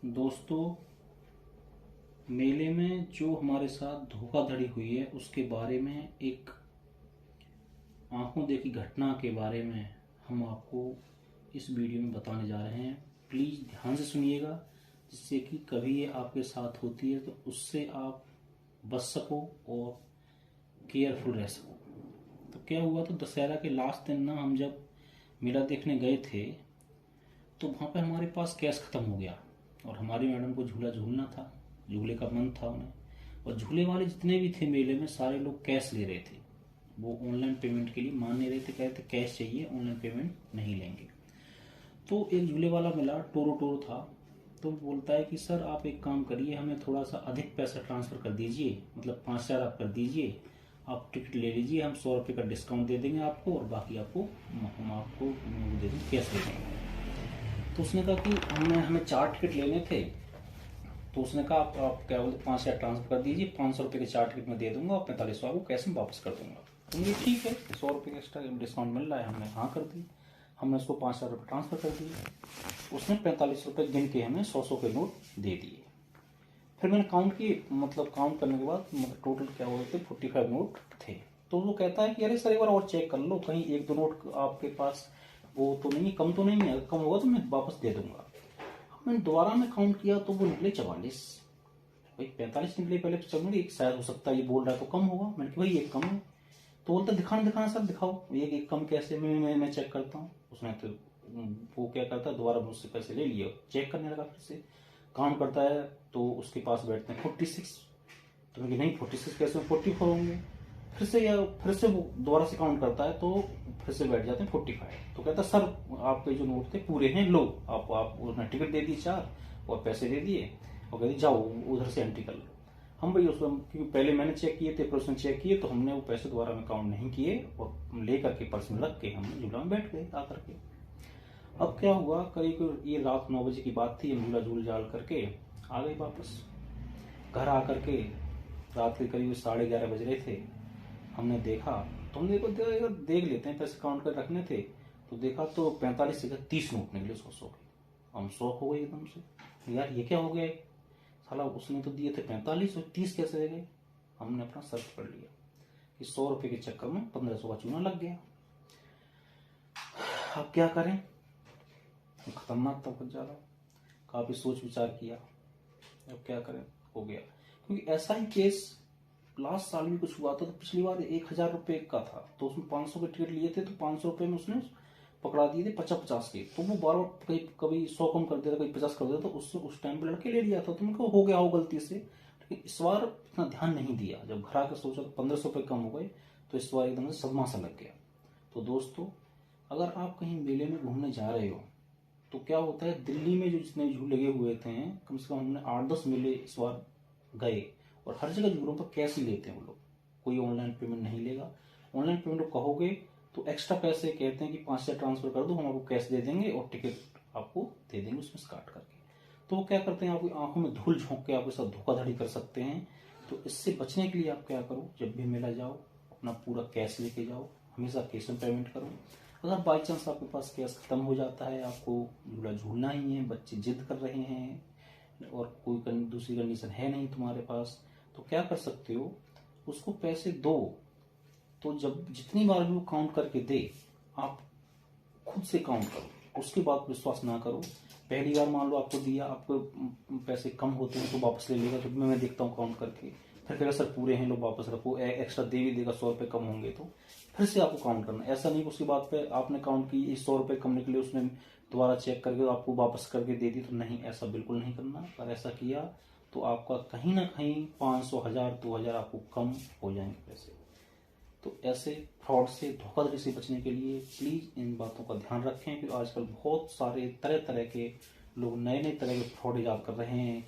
दोस्तों, मेले में जो हमारे साथ धोखाधड़ी हुई है उसके बारे में, एक आंखों देखी घटना के बारे में हम आपको इस वीडियो में बताने जा रहे हैं। प्लीज़ ध्यान से सुनिएगा, जिससे कि कभी ये आपके साथ होती है तो उससे आप बच सको और केयरफुल रह सको। तो क्या हुआ, तो दशहरा के लास्ट दिन ना हम जब मेला देखने गए थे तो वहाँ पे हमारे पास कैश ख़त्म हो गया और हमारी मैडम को झूला झूलना था, झूले का मन था उन्हें। और झूले वाले जितने भी थे मेले में सारे लोग कैश ले रहे थे। वो ऑनलाइन पेमेंट के लिए मान नहीं रहे थे, कह रहे थे कैश चाहिए, ऑनलाइन पेमेंट नहीं लेंगे। तो एक झूले वाला मिला, टोरो टोरो था। तो बोलता है कि सर आप एक काम करिए, हमें थोड़ा सा अधिक पैसा ट्रांसफ़र कर दीजिए, मतलब 5,000 आप कर दीजिए, आप टिकट ले लीजिए, हम 100 रुपये का डिस्काउंट दे देंगे आपको और बाकी आपको हम आपको दे देंगे, कैश दे देंगे। तो उसने कहा कि हमें 4 टिकट लेने थे। तो उसने कहा आप क्या बोलते 5,000 ट्रांसफर कर दीजिए, 500 रुपये के 4 टिकट मैं दे दूंगा और 4500 आपको कैश में वापस कर दूंगा। तो मुझे ठीक है, 100 रुपये का एक्स्ट्रा डिस्काउंट मिल रहा है, हमने हाँ कर दी। हमने उसको 5,000 रुपये ट्रांसफर कर दिए। उसने 45 रुपये गिन के हमें 100 के नोट दे दिए। फिर मैंने काउंट किए, मतलब काउंट करने के बाद टोटल क्या हुए थे, 45 नोट थे। तो वो कहता है कि अरे सर एक बार और चेक कर लो, कहीं एक दो नोट आपके पास वो तो नहीं, कम तो नहीं है, अगर कम होगा तो मैं वापस दे दूंगा। मैंने दोबारा में काउंट किया तो वो निकले 44। भाई 45 निकले, पहले तो चल एक शायद हो सकता है ये बोल रहा है तो कम होगा। मैंने कहा भाई एक कम है। तो बोलता दिखाना दिखाना सर दिखाओ, एक कम कैसे, मैं चेक करता हूँ। उसने तो वो क्या करता है, दोबारा मुझसे पैसे ले लिए, चेक करने लगा, फिर से काउंट करता है। तो उसके पास बैठते हैं 46। तो मैं नहीं 46 कैसे, 44 होंगे। फिर से वो दोबारा से काउंट करता है तो फिर से बैठ जाते हैं 45। तो कहता सर आपके जो नोट थे पूरे हैं, लो आप उसने टिकट दे दी 4 और पैसे दे दिए और कहती जाओ उधर से एंट्री कर लो। हम भाई उसको, क्योंकि पहले मैंने चेक किए थे फिर उसने चेक किए, तो हमने वो पैसे दोबारा में काउंट नहीं किए और ले करके पर्स में रख के हम झूला में बैठ गए आकर के। अब क्या हुआ, करीब ये रात 9 बजे की बात थी, झूला झूल झाल करके आ गए वापस घर। आकर के रात के करीब 11:30 बज रहे थे। हमने देखा तो हमने देख लेते हैं, पैसे काउंट कर रखने थे। तो देखा तो 45 से 30 नोट निकले 100 के। हम शौक हो गए एकदम से, यार ये क्या हो गया, साला उसने तो दिए थे 45 और 30 कैसे रह गए। हमने अपना सर्च कर लिया कि 100 रुपये के चक्कर में 1500 का चूना लग गया। अब क्या करें, खतरनाक था बहुत ज़्यादा, काफ़ी सोच विचार किया, अब क्या करें, हो गया। क्योंकि ऐसा ही केस लास्ट साल भी कुछ हुआ था। तो पिछली बार 1,000 रुपये का था, तो उसमें 500 के टिकट लिए थे, तो 500 रुपये में उसने पकड़ा दिए थे 50-50 के। तो वो बार बार कभी 100 कम कर देता, कभी 50 कर देता, तो उससे उस टाइम पे लड़के ले लिया था। तो उनको हो गया हो गलती से, लेकिन इस बार इतना ध्यान नहीं दिया। जब घर आकर सोचा तो 1500 रुपये कम हो गए, तो इस बार एकदम से सदमा सा लग गया। तो दोस्तों, अगर आप कहीं मेले में घूमने जा रहे हो तो क्या होता है, दिल्ली में जो जितने झूले लगे हुए थे, कम से कम हमने 8-10 मेले इस बार गए, और हर जगह झूलों पर कैश ही लेते हैं वो लोग, कोई ऑनलाइन पेमेंट नहीं लेगा। ऑनलाइन पेमेंट कहोगे तो एक्स्ट्रा पैसे कहते हैं कि 5,000 ट्रांसफर कर दो, हम आपको कैश दे देंगे और टिकट आपको दे देंगे उसमें से काट करके। तो वो क्या करते हैं, आपकी आंखों में धूल झोंक के आपके साथ धोखाधड़ी कर सकते हैं। तो इससे बचने के लिए आप क्या करो, जब भी मेला जाओ अपना पूरा कैश लेके जाओ, हमेशा कैश में पेमेंट करो। अगर बाई चांस आपके पास कैश खत्म हो जाता है, आपको झूला झूलना ही है, बच्चे जिद कर रहे हैं और कोई दूसरी कंडीशन है नहीं तुम्हारे पास, तो क्या कर सकते हो, उसको पैसे दो। तो जब जितनी बार भी वो काउंट करके दे, आप खुद से काउंट करो, उसके बाद विश्वास ना करो। पहली बार मान लो आपको दिया, आपको पैसे कम होते हैं तो वापस ले लेगा, जब मैं देखता हूँ काउंट करके, फिर कहेगा सर पूरे हैं, लो वापस रखो, एक्स्ट्रा दे भी देगा 100 रुपये कम होंगे तो। फिर से आपको काउंट करना, ऐसा नहीं उसके बाद पे आपने काउंट की 100 रुपये कम निकले, उसने दोबारा चेक करके आपको वापस करके दे दी, तो नहीं, ऐसा बिल्कुल नहीं करना। अगर ऐसा किया तो आपका कहीं ना कहीं 500, 1000, 2000 आपको कम हो जाएंगे पैसे। तो ऐसे फ्रॉड से, धोखाधड़ी से बचने के लिए प्लीज़ इन बातों का ध्यान रखें, क्योंकि आजकल बहुत सारे तरह तरह के लोग नए नए तरह के फ्रॉड ईजाद कर रहे हैं।